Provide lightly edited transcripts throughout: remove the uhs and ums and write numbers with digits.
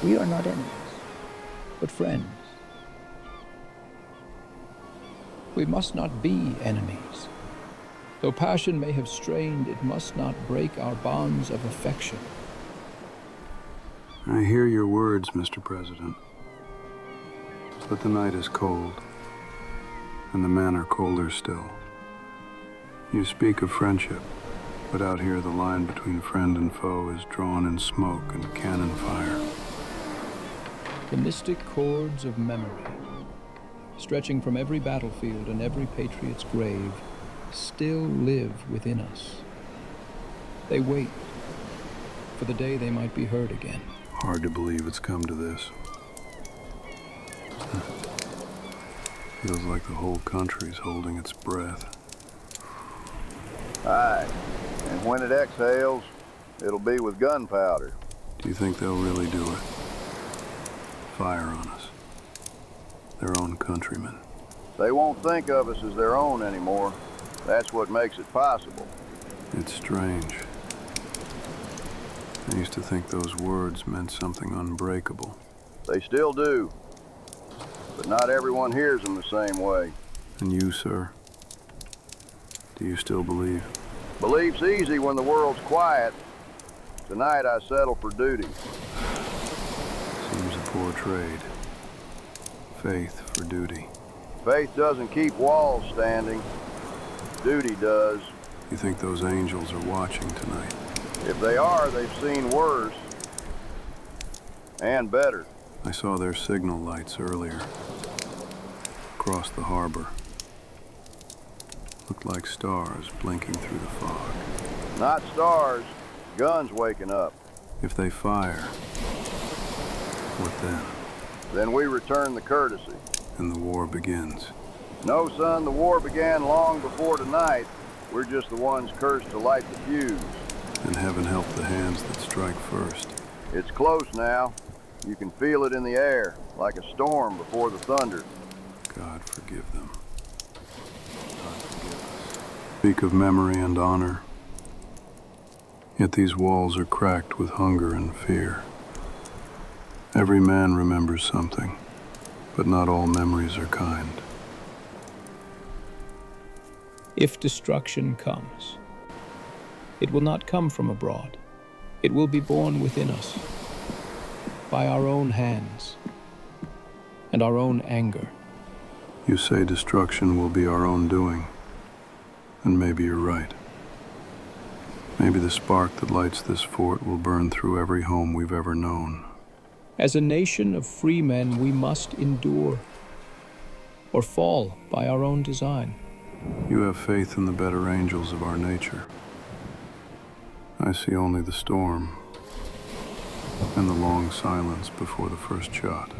We are not enemies, but friends. We must not be enemies. Though passion may have strained, it must not break our bonds of affection. I hear your words, Mr. President. But the night is cold, and the men are colder still. You speak of friendship, but out here the line between friend and foe is drawn in smoke and cannon fire. The mystic chords of memory, stretching from every battlefield and every patriot's grave, still live within us. They wait for the day they might be heard again. Hard to believe it's come to this. Feels like the whole country's holding its breath. Aye, and when it exhales, it'll be with gunpowder. Do you think they'll really do it? Fire on us. Their own countrymen. They won't think of us as their own anymore. That's what makes it possible. It's strange. I used to think those words meant something unbreakable. They still do. But not everyone hears them the same way. And you, sir? Do you still believe? Belief's easy when the world's quiet. Tonight I settle for duty. Seems a poor trade. Faith for duty. Faith doesn't keep walls standing. Duty does. You think those angels are watching tonight? If they are, they've seen worse. And better. I saw their signal lights earlier. Across the harbor. Looked like stars blinking through the fog. Not stars. Guns waking up. If they fire, what then? Then we return the courtesy. And the war begins. No, son, the war began long before tonight. We're just the ones cursed to light the fuse. And heaven help the hands that strike first. It's close now. You can feel it in the air, like a storm before the thunder. God forgive them. God forgive us. Speak of memory and honor. Yet these walls are cracked with hunger and fear. Every man remembers something, but not all memories are kind. If destruction comes, it will not come from abroad. It will be born within us, by our own hands and our own anger. You say destruction will be our own doing, and maybe you're right. Maybe the spark that lights this fort will burn through every home we've ever known. As a nation of free men, we must endure or fall by our own design. You have faith in the better angels of our nature. I see only the storm and the long silence before the first shot.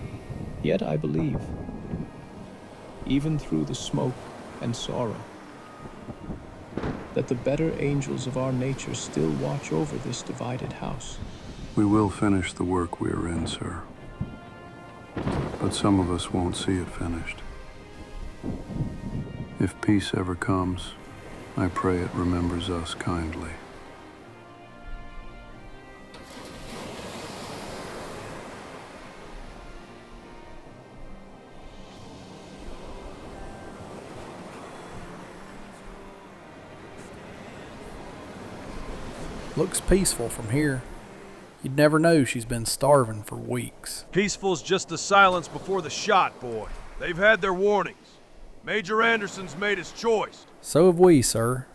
Yet I believe, even through the smoke and sorrow, that the better angels of our nature still watch over this divided house. We will finish the work we are in, sir. But some of us won't see it finished. If peace ever comes, I pray it remembers us kindly. Looks peaceful from here. You'd never know she's been starving for weeks. Peaceful's just the silence before the shot, boy. They've had their warnings. Major Anderson's made his choice. So have we, sir.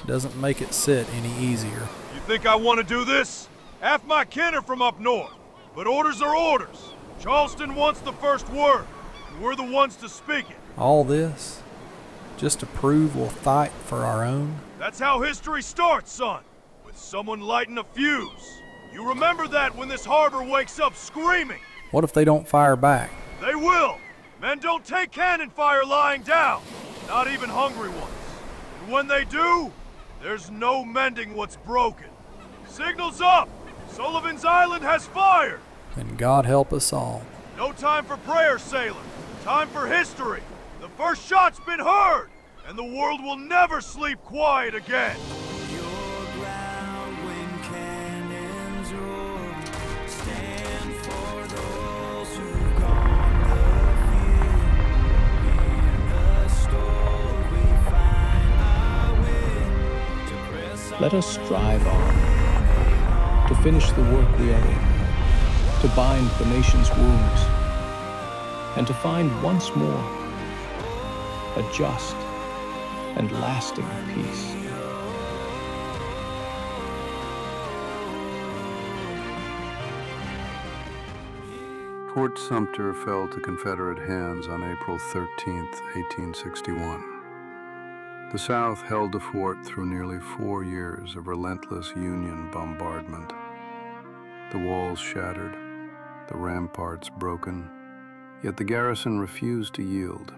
Doesn't make it sit any easier. You think I want to do this? Half my kin are from up north, but orders are orders. Charleston wants the first word, and we're the ones to speak it. All this, just to prove we'll fight for our own? That's how history starts, son. With someone lighting a fuse. You remember that when this harbor wakes up screaming. What if they don't fire back? They will. Men don't take cannon fire lying down, not even hungry ones. And when they do, there's no mending what's broken. Signal's up! Sullivan's Island has fired! Then God help us all. No time for prayer, sailor. Time for history. The first shot's been heard, and the world will never sleep quiet again. Your ground when cannons roar. Stand for Let us strive on to finish the work we are in, to bind the nation's wounds, and to find once more a just and lasting peace. Fort Sumter fell to Confederate hands on April 13, 1861. The South held the fort through nearly 4 years of relentless Union bombardment. The walls shattered, the ramparts broken, yet the garrison refused to yield.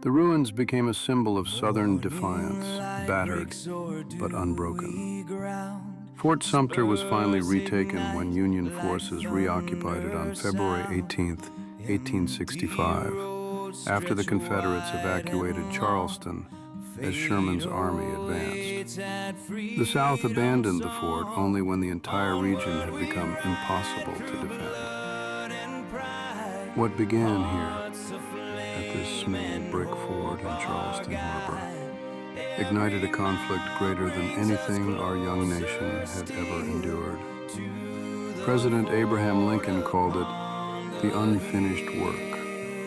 The ruins became a symbol of Southern defiance, battered but unbroken. Fort Sumter was finally retaken when Union forces reoccupied it on February 18, 1865, after the Confederates evacuated Charleston as Sherman's army advanced. The South abandoned the fort only when the entire region had become impossible to defend. What began here, at this small brick fort in Charleston Harbor, ignited a conflict greater than anything our young nation had ever endured. President Abraham Lincoln called it the unfinished work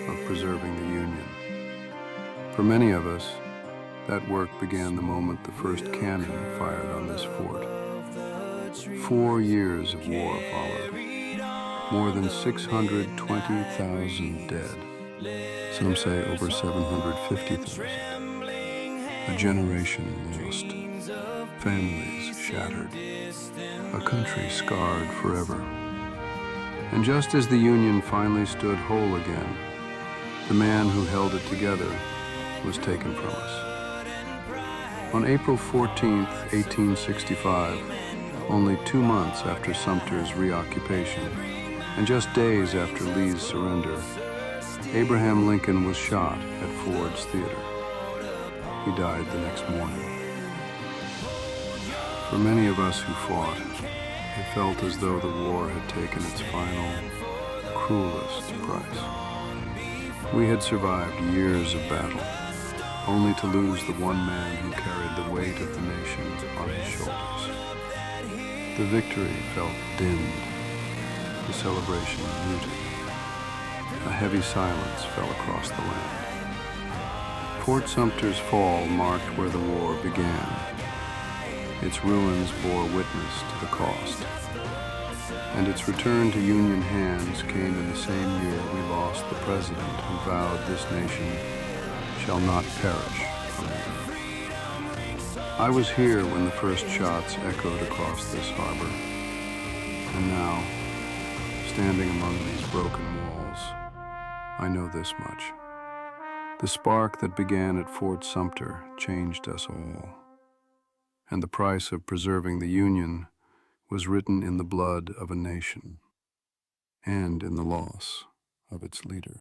of preserving the Union. For many of us, that work began the moment the first cannon fired on this fort. 4 years of war followed. More than 620,000 dead. Some say over 750,000. A generation lost. Families shattered. A country scarred forever. And just as the Union finally stood whole again, the man who held it together was taken from us. On April 14, 1865, only 2 months after Sumter's reoccupation, and just days after Lee's surrender, Abraham Lincoln was shot at Ford's Theater. He died the next morning. For many of us who fought, it felt as though the war had taken its final, cruelest price. We had survived years of battle, only to lose the one man who carried the weight of the nation on his shoulders. The victory felt dimmed, the celebration muted. A heavy silence fell across the land. Fort Sumter's fall marked where the war began. Its ruins bore witness to the cost. And its return to Union hands came in the same year we lost the president who vowed this nation shall not perish from the earth. I was here when the first shots echoed across this harbor. And now, standing among these broken walls, I know this much. The spark that began at Fort Sumter changed us all. And the price of preserving the Union was written in the blood of a nation and in the loss of its leader.